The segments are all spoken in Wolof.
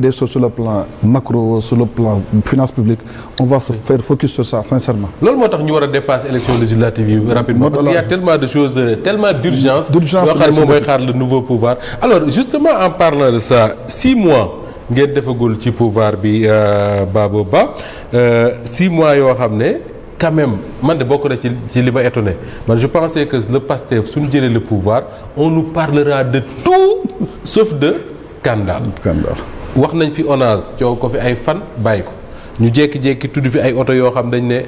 des choses sur le plan macro, sur le plan finance publique, on va se faire focus sur ça, sincèrement. loolu moo tax ñu war a dépasser élection législative yi rapidement parce qu'il y a tellement de choses tellement d'urgence yoo xam ne moom mooy xaar le nouveau pouvoir. Alors justement en parlant de ça 6 mois ngeen defagul ci pouvoir bi Baba Ba 6 mois yoo xam ne quand même man de bokk na ci li ma étonné man je pensais que le Pastef suñu jëlee le pouvoir on nous parlera de tout sauf de scandale. wax nañ fi ONAS coow ko fi ay fan bàyyi ko ñu jékki-jékki tudd fi ay oto yoo xam dañ ne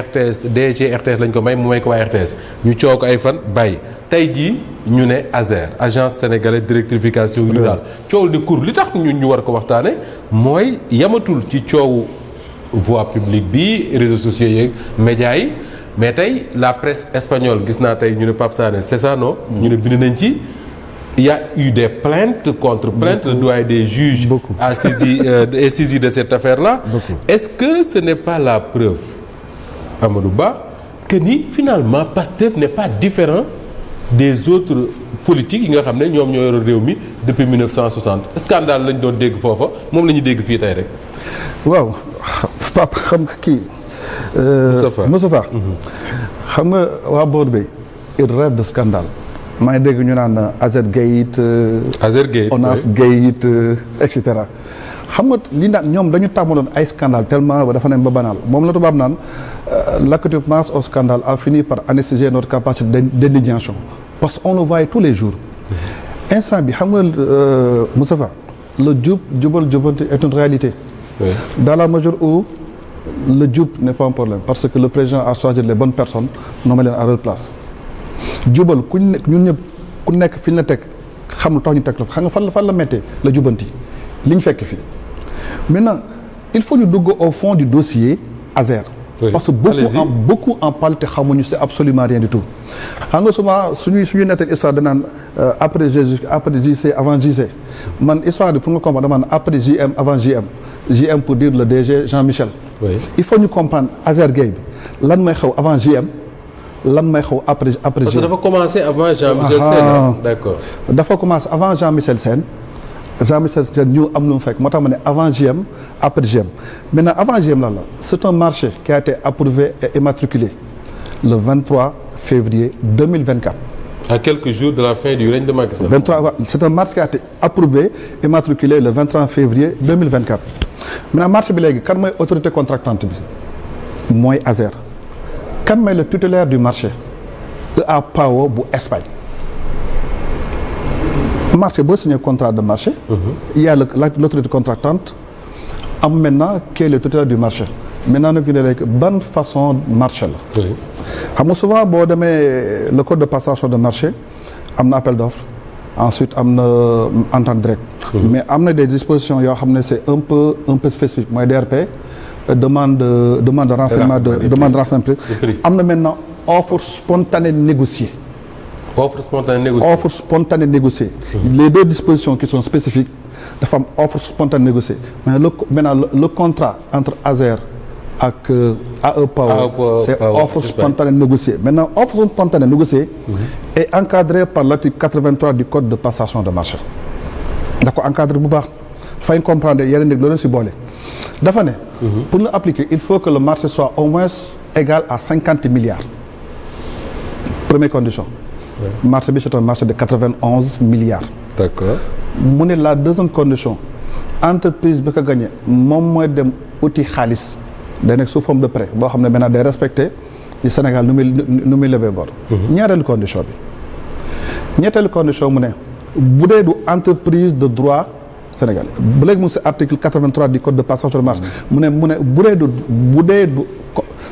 RTS DG RTS lañ ko may mu may ko waa RTS ñu coow ko ay fan bàyyi tey jii ñu ne ASER agence sénégalaise d'électrification rurale coow di cour li tax ñu war ko waxtaane mooy yamatul ci coowu voie publique bi réseaux sociaux yeeg médias yi mais tey la presse espagnole gis naa tey ñu ne Pape Sané c'est ça non ñu ne bind nañ ci il y a eu des plaintes contre plaintes, le doyen des juges a saisi de cette affaire-là. Est-ce que ce n'est pas la preuve, Amadou Ba, que ni finalement Pastef n'est pas différent des autres politiques yi nga xam ne ñoom ñoo yor réew mi depuis 1960 scandale lañ doon dégg foofa moom la ñuy dégg fii tey rek. waaw Pape xam nga kii. Moustapha xam nga waa boor bi il rêve de scandale. maa ngi dégg ñu naan Azergate. ONAS Gate et cetera xam nga li naan ñoom dañu tàmmaloon ay scandale tellement ba dafa ne ba banal moom la tubaab naan l'accoutumance au scandale a fini par anesthésier notre capacité d'indignation parce qu'on le voit tous les jours. instant bi xam nga Moustapha le jubal jubanti est une réalité. dans la mesure où le jub n'est pas un problème parce que le président a choisi les bonnes personnes nommé leen à leur place. jubal ñun ñëpp ku nekk fi ñu la teg xam lu tax ñu teg la xam nga fan la méttee la jubanti li ñu fekk fii maintenant il faut ñu dugg au fond du dossier ASER. parce que beaucoup en parlent te xamuñu c'est absolument rien du tout. xam nga souvent suñuy nettali histoire danaan après Jésus après JC avant JC man histoire bi pour nga comprendre dama naan après JM avant JM JM pour dire le DG Jean-Michel. il faut ñu comprendre ASER Gueye bi lan may xew avant JM. lan may xaw après parce que dafa commencé avant Jean-Michel Sène. D'accord. dafa commencé avant Jean-Michel Sène ñu am lu mu fekk moo tax ma ne avant JM après JM maintenant avant JM lan la c'est un marché qui a été approuvé et immatriculé le 23 février 2024. à quelques jours de la fin du règne de Macky Sall. 23 c'est un marché qui a été approuvé immatriculé le 23 février 2024 maintenant marché bi léegi kan mooy autorité contractante bi mooy ASER. kan mooy le titulaire du marché EA Power bu Espagne marché boo signé contrat de marché. il y a l'autorité contractante am maintenant qui est le titulaire du marché maintenant nag ñu ne léegi ban façon marché la. xam nga souvent boo demee le code de passation de marché am na appel d'offre ensuite am na entente directe. mais am na des dispositions yoo xam ne c'est un peu spécifique mooy DRP. demande de renseignement demande de renseignement prix am na maintenant offre spontanée négociée. offre spontanée négociée. Les deux dispositions qui sont spécifiques dafa am offre spontanée négociée mais maintenant le contrat entre ASER ak AE Power c'est offre spontanée négociée maintenant offre spontanée négociée est encadrée par l'article 83 du code de passation de marché da ko encadré bu baax dafay comprendre yeneen nég loolu si boole dafa ne pour nga appliquer il faut que le marché soit au moins égal à 50 milliards première condition marché bi c'est un marché de 91 milliards. D'accord. mu ne la deuxième condition entreprise bi ko gagné moom mooy dem uti xaalis day nekk sous forme de prêt boo xam ne maintenant day respecté ci Sénégal nu muy lebee bor. ñaareelu condition bi ñetteelu condition mu ne bu dee du entreprise de droit sénégalais bu léegi mu ngi si article 83 du code de passation de marché mu ne bu dee du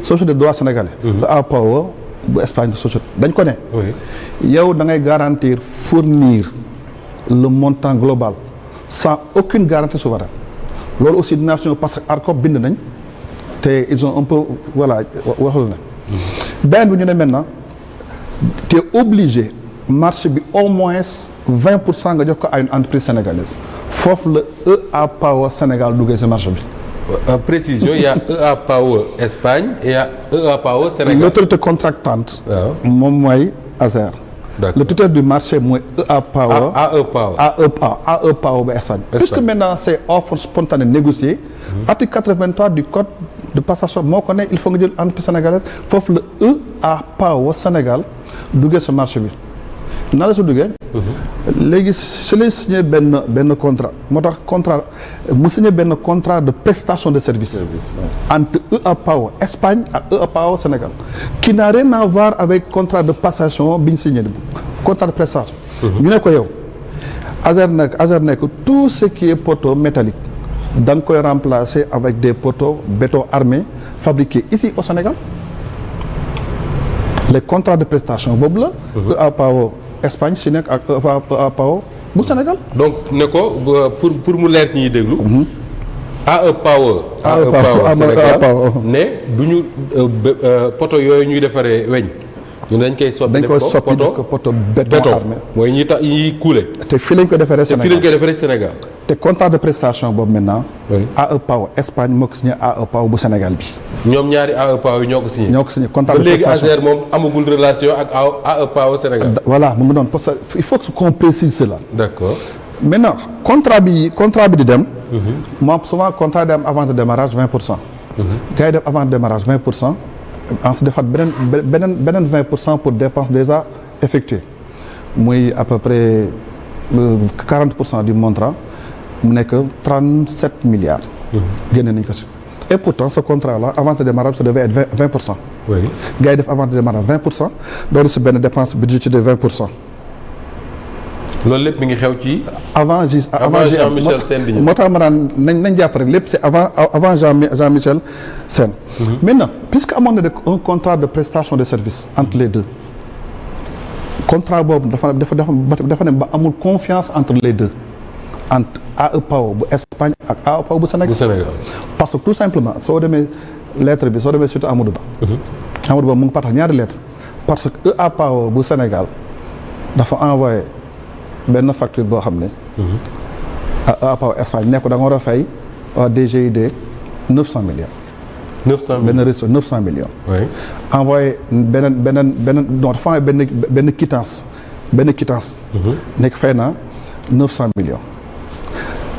société de droit sénégalais. EA Power bu Espagne société dañ ko ne. yow da ngay garantir fournir le montant global sans aucune garantie souveraine loolu aussi dinaa suñu parce que ARCOP bind nañ te ils ont un peu voilà waxal na. benn bi ñu ne maintenant tu es obligé marché bi au moins 20% nga jox ko à une entreprise sénégalaise foofu la EA Power Sénégal duggee si marché bi. Précision, il y a EA Power Espagne et il y a EA Power Sénégal. L'autorité contractante moom mooy ASER le tuteur du marché mooy EA Power. AE Power ba Espagne. Puisque maintenant c'est offre spontanée négociée. Article 83 du code de passation moo ko ne il faut nga jël entreprise sénégalaise foofu la EA Power Sénégal duggee sa marché bi. naa la su duggee. léegi su lay signé benn contrat moo tax contrat mu signé benn contrat de prestation de service. entre EA Power Espagne ak EA Power Sénégal. qui n'a rien à voir avec contrat de passation bi ñu signé contrat de prestation. ñu ne ko yow. Azer nekk tout ce qui est poteau métallique da nga koy remplacer avec des poteaux béton armé fabriqués ici au Sénégal. les contrats de prestation boobu la. EA Power Espagne si nekk ak EA Power bu Sénégal. donc ne ko pour mu leer ñuy déglu. AE Power Sénégal ne du ñu poto yooyu ñuy defaree weñ. ñun dañ koy soppi def ko poto béton armé mooy ñi tax ñi kuule. te fii lañ ko defaree Sénégal te contrat de prestation boobu maintenant. AE Power Espagne moo ko signé AE Power bu Sénégal bi. ñoom ñaari AE Power yi ñoo ko signé. contrat de prestation ba léegi Azer moom amagul relation ak AE Power Sénégal. voilà mu ngi doon parce que il faut qu'on précise cela. d'accord maintenant contrat bi di dem. moom souvent contrat di am avant de démarrage 20%. gars yi def avant de démarrage 20%. ensuite defaat beneen 20% pour dépenses déjà effectuées muy à peu près 40% du montant mu nekk 37 milliards. génne nañ ko si. et pourtant ce contrat là avant de démarrage ça devait être 20%. oui gars yi def avant de démarrage 20% doon si benn dépense budgétaire de 20%. loolu lépp mi ngi xew ci. avant Jean-Michel Sène di ñëw moo tax ma naan nañ jàpp rek lépp c'est avant Jean-Michel Sène. maintenant puisque amoon na un contrat de prestation de service entre les deux contrat boobu dafa ne ba amul confiance entre les deux entre AE Power bu Espagne ak AE Power bu Sénégal. parce que tout simplement soo demee lettre bi soo demee surtout Amadou Ba. Amadou Ba mu ngi partage ñaari lettre parce que EA Power bu Sénégal dafa envoyé. benn facture boo xam ne. EA Power Espagne nekk da nga war a fay DGID 900 millions. 900 millions benn réseau 900 millions. oui envoyé beneen non dafa am benn quittance. nekk fay na 900 millions.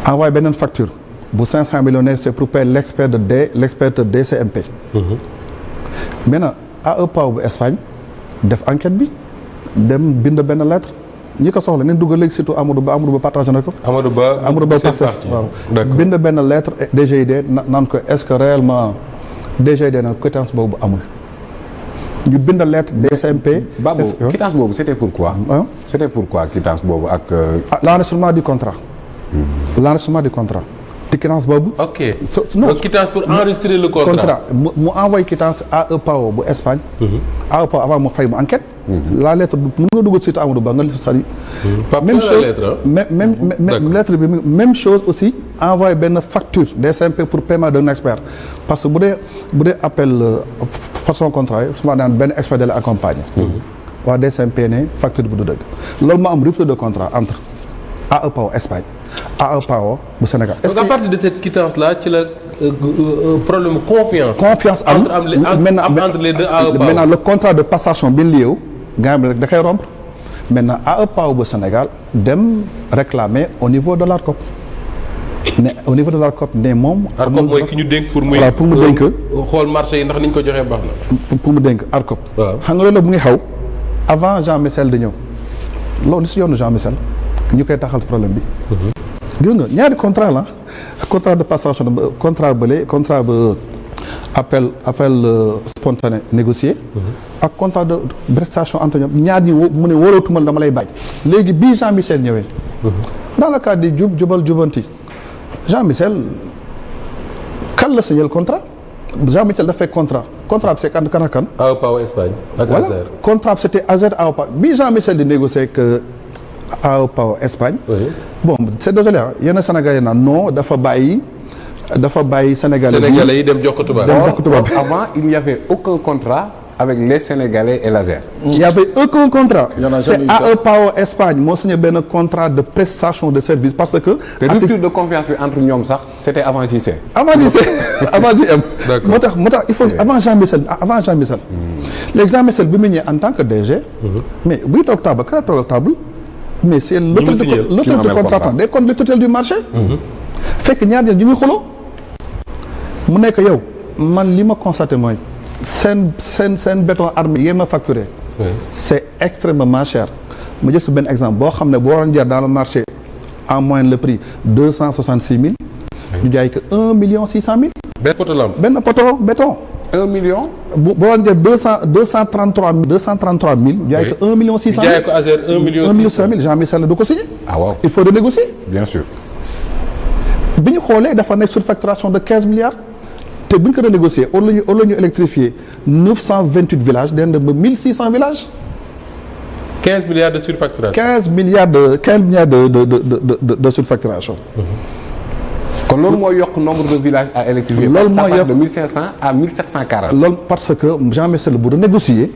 envoyé beneen facture bu 500 millions ne c'est pour payer l'expert de DCMP. maintenant AE Power bu Espagne def enquête bi dem bind benn lettre. ñi ko soxla nañ duggal léegi surtout Amadou Ba partagé na ko. Amadou Ba passé waaw. bind benn lettre DGID naan ko est-ce que réellement DGID na quittance boobu amul. ñu bind lettre DCMP. Babou quittance boobu c'était pourquoi. C'était pourquoi quittance boobu ak. l'enregistrement du contrat. l'enregistrement du contrat. te quittance boobu. ok non donc quittance pour enregistrer le contrat. mu envoyé quittance AE Power bu Espagne. AE Power avant mu fay mu enquête. la lettre mën nga dugg site Amadou Ba nga sari même chose même lettre bi même chose aussi envoyé benn facture DCMP pour paiement d'un expert parce que bu dee appel façon contrat yi souvent daan benn expert da la accompagner. waa DCMP ne facture bi du dëgg loolu moo am rupture de contrat entre AE Power Espagne AE Power bu Sénégal. donc à partir de cette quittance là ci la problème confiance am entre les deux AE Power. maintenant le contrat de passation bi ñu lié gaa bi rek da koy rompre maintenant AE Power bu Sénégal dem réclamer au niveau de l'ARCOP ne moom. ARCOP mooy ki ñu dénk pour muy dénk xool marché yi ndax ni ñu ko joxee baax na. pour mu dénk ARCOP. waaw xam nga loolu mu ngi xaw avant Jean Michel di ñëw loolu si yoonu Jean Michel ñu koy taxal problème bi. gis nga ñaari contrat la contrat de passation contrat ba appel spontané négocié. ak contrat de prestation entre ñoom ñaar ñi mu ne wóorootuma dama lay bañ. léegi bii Jean Michel ñëwee. dans le cadre di jubanti Jean Michel kan la signé le contrat Jean Michel daf fekk contrat bi c'est kan ak kan. AE Power Espagne ak voilà Azer. contrat bi c'était Azer AE Power bii Jean Michel di négocier ak AE Power Espagne. oui bon c'est désolé yenn Sénégalais yi naan non dafa bàyyi Sénégalais yi dem jox ko tubaab. Avant il n'y avait aucun contrat avec les Sénégalais et l'Azer. Il n'y avait aucun contrat. C'est AE Power Espagne moo signé benn contrat de prestation de service parce que. te rupture de confiance bi entre ñoom sax c'était avant JC. avant JM. d'accord moo tax il faut avant Jean Michel. léegi Jean Michel bi mu ñëwee en tant que DG. mais buy toog table ka toog table. mais c'est l'autorité contractante day compte le tutelle du marché. fekk ñaar ñi ngi xuloo mu nekk yow man li ma constaté mooy seen béton armé yéen ma facturé. c'est extrêmement cher. ma jël si benn exemple boo xam ne boo waroon jar dans le marché en moyenne le prix 266 000. ñu jaay ko 1 600 000. benn poto lampe benn poto béton. 1 million. bu boo waroon jar 233 000 ñu jaay ko 1 600 000. ñu jaay ko Azer 1 600 000. Jean Michel du ko signé. ah waaw il faut renégocier. bien sûr. bi ñu xoolee dafa nekk surfacturation de 15 milliards. te bu ñu ko renégocier au lieu ñu électrifier 928 villages day dem ba 1600 villages. 15 milliards de surfacturation. 15 milliards de surfacturation. kon loolu moo yokk nombre de villages à électrifier. loolu moo yokk de 1500 à 1740. loolu parce que Jean Michel bu renégocier.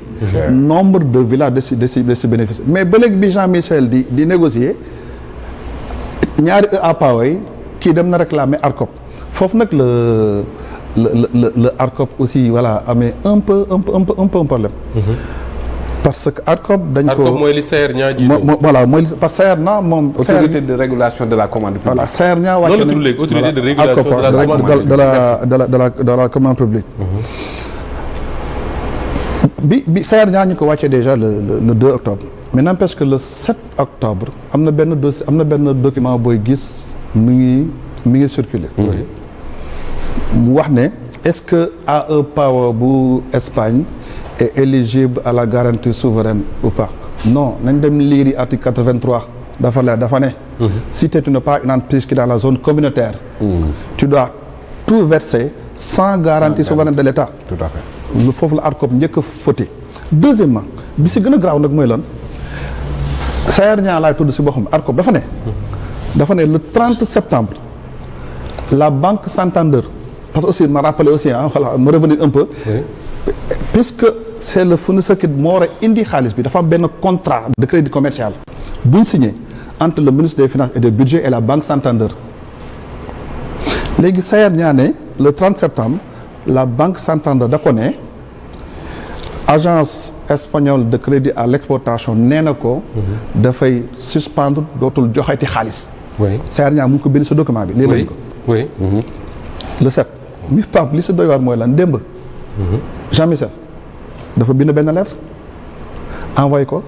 nombre de villages de si bénéfice mais ba léegi bi Jean Michel di négocier ñaari APAOY kii dem na réclamer ARCOP foofu nag le ARCOP aussi voilà amee un peu problème. parce que ARCOP dañ ko ARCOP mooy li Sayer Niang jiite. voilà mooy parce que Sayer Niang moom. autorité de régulation de la commande publique. voilà Sayer Niang wàcce loolu la tudd léegi autorité de régulation de la commande publique de la commande publique. bi Sayer Niang ñu ko wàccee déjà le 2 octobre. mais n'empêche que le 7 octobre am na benn document booy gis mi ngi circuler. mu wax ne est-ce que AE Power bu Espagne est éligible à la garantie souveraine ou pas. non nañ dem lire article 83 dafa ne. si tu n'es pas une entreprise qui est dans la zone communautaire. tu dois tout verser sans garantie souveraine de l'État. tout à fait. lu foofu la ARCOP njëkk a fauté. deuxièmement bi si gën a garaaw nag mooy lan Sayer Niang laay tudd si boppam ARCOP dafa ne le 30 septembre la banque Santander parce que aussi ma rappelé aussi voilà me revenir un peu. puisque c'est le fournisseur qui moo war a indi xaalis bi dafa am benn contrat de crédit commercial bu ñu signé entre le ministre des finances et du budget et la banque Santander léegi Sayer Niang ne le 30 septembre la banque Santander da ko ne agence espagnole de crédit à l'exportation nee na ko dafay suspendre dootul joxeeti xaalis. Sayer Niang mu ngi ko bind sa document bi. lii lañ ko le 7 mi Pape li si doy waar mooy lan démb. Jean Michel dafa bind benn lettre envoyé ko.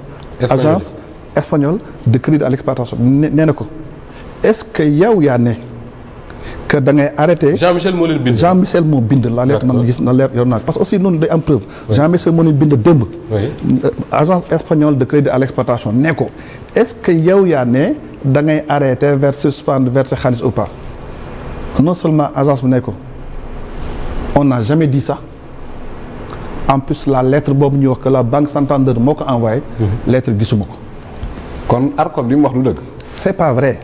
agence espagnole de crédit à l'exportation nee na ko est-ce que yow yaa ne que da ngay arrêté. Jean Michel moo leen bind. Jean Michel moo bind la lettre man gis na lettre yor naa parce que aussi noonu day am preuve. Jean Michel moo leen bind démb. agence espagnole de crédit à l'exportation ne ko est-ce que yow yaa ne da ngay arrêté verser suspendre verser xaalis ou pas non seulement agence bi ne ko on n'a jamais dit ça. en plus la lettre boobu ñuy wax que la banque Santander moo ko envoyé. lettre gisuma ko. kon ARCOP li mu wax lu dëgg. c'est pas vrai.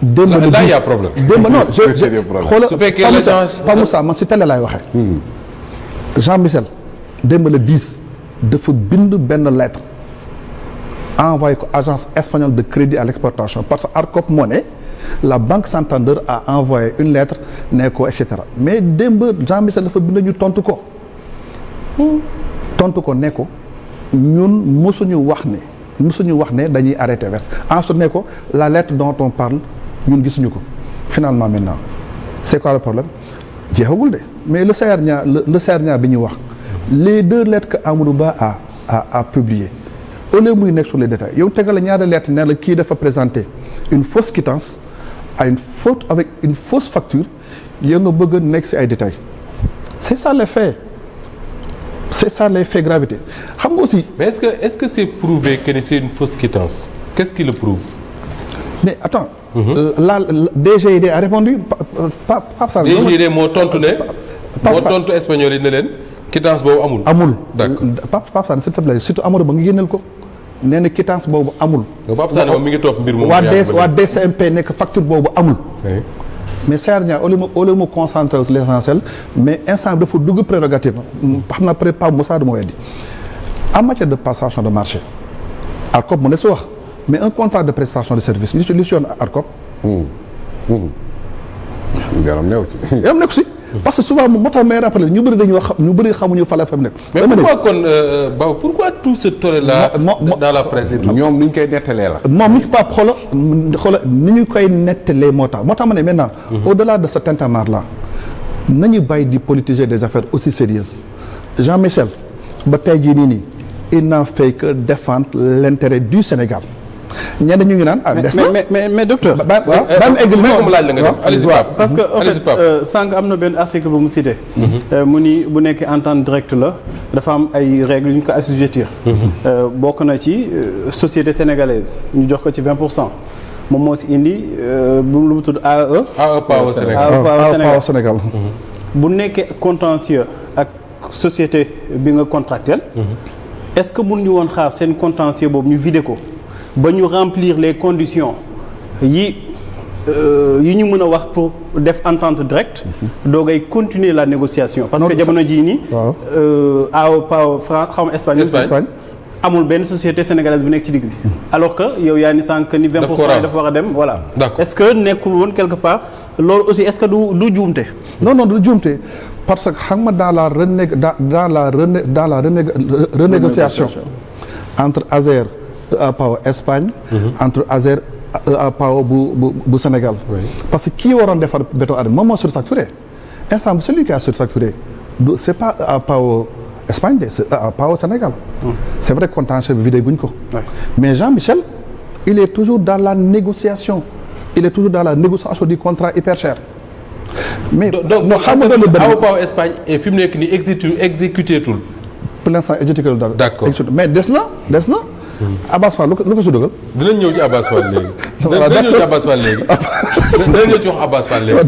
démb là y a problème. démb non xoolal su fekkee l'agence pas Moussa man si télé laay waxee. Jean Michel démb le 10 dafa bind benn lettre envoyé ko agence espagnole de crédit à l'exportation parce que ARCOP moo ne la banque Santander a envoyé une lettre ne ko et cetera mais démb Jean Michel dafa bind ñu tontu ko. ne ko ñun mosuñu wax ne dañuy arrêter verser ensuite ne ko la lettre dont on parle ñun gisuñu ko finalement maintenant c'est quoi le problème jeexagul de mais le Sayer Niang bi ñu wax les 2 lettres que Amadou Ba a publiées au lieu muy nekk sur les détails yow tegal la ñaari lettres ne la kii dafa présenter une fausse quittance à une faute avec une fausse facture yow nga bëgg a nekk ci ay détails c'est ça les faits. c'est ça les faits gravité xam nga aussi. mais est-ce que c'est prouvé que c'est une fausse quittance qu'est-ce qui le prouve. mais attends. la DGID a répondu Pape Sane. DGID moo tontu ne. moo tontu espagnol yi ne leen quittance boobu amul. amul d'accord Pape Sane s'il te plaît surtout Amadou Ba nga génneel ko nee na quittance boobu amul. Pape Sane moom mi ngi topp mbir moom. waa DCMP nekk facture boobu amul. mais Sayer Niang au lieu mu concentré sur l'essentiel mais instant bi dafa dugg prérogative xam naa peut-être pas Moussa du ma weddi en matière de passation de marché ARCOP mu ne si wax mais un contrat de prestation de service li si yoon ARCOP. yaram nekku ci. yaram nekku si parce que souvent moo tax may rappelé ñu bëri dañuy wax ñu bëri xamuñu fa la fa nekk. mais pourquoi kon pourquoi tout ce tollé là dans la presse. ñoom ni ñu koy nettalee la. moom mi Pape xoola ni ñu koy nettalee moo tax ma ne maintenant. au-delà de ce tintamarre là nañu bàyyi di politiser des affaires aussi sérieuses Jean-Michel ba tey jii nii il n'a fait que défendre l'intérêt du Sénégal. ñenn ñu ngi naan mais docteur. parce que en fait sànq am na benn article bu mu cité. mu ni bu nekkee entente directe la dafa am ay règles yu ñu ko assujettir. bokk na ci société sénégalaise ñu jox ko ci 20%. moom moo si indi bu mu tudd AE. AE Power Sénégal. bu nekkee contentieux ak société bi nga contractuel. est-ce que mun ñu woon xaar seen contentieux boobu ñu vider ko. ba ñu remplir les conditions yi ñu mën a wax pour def entente directe doogay continuer la négociation parce que jamono jii nii AO France xaw ma Espagne amul benn société sénégalaise bu nekk ci digg bi alors que yow yaa ni sànq ni 20% yi dafa war a dem voilà est-ce que nekkul woon quelque part loolu aussi est-ce que du juumte non du juumte parce que xam nga dans la renégociation entre Azer EA Power Espagne. entre Azer EA Power bu Sénégal. parce que kii waroon defar béton Adama moom moo surfacturé instant celui qui a surfacturé c'est pas EA Power Espagne de c'est EA Power Sénégal. c'est vrai contentieux bi vidé guñ ko. mais Jean-Michel il est toujours dans la négociation du contrat hyper cher. mais donc xam nga EA Power Espagne et fi mu nekk nii exécuté tul. pour l'instant exécuté dara. d'accord mais des na. Abass Fall lu ko si dugal. dinañ ñëw ci Abass Fall léegi. dinañ ñëw ci Abass Fall léegi.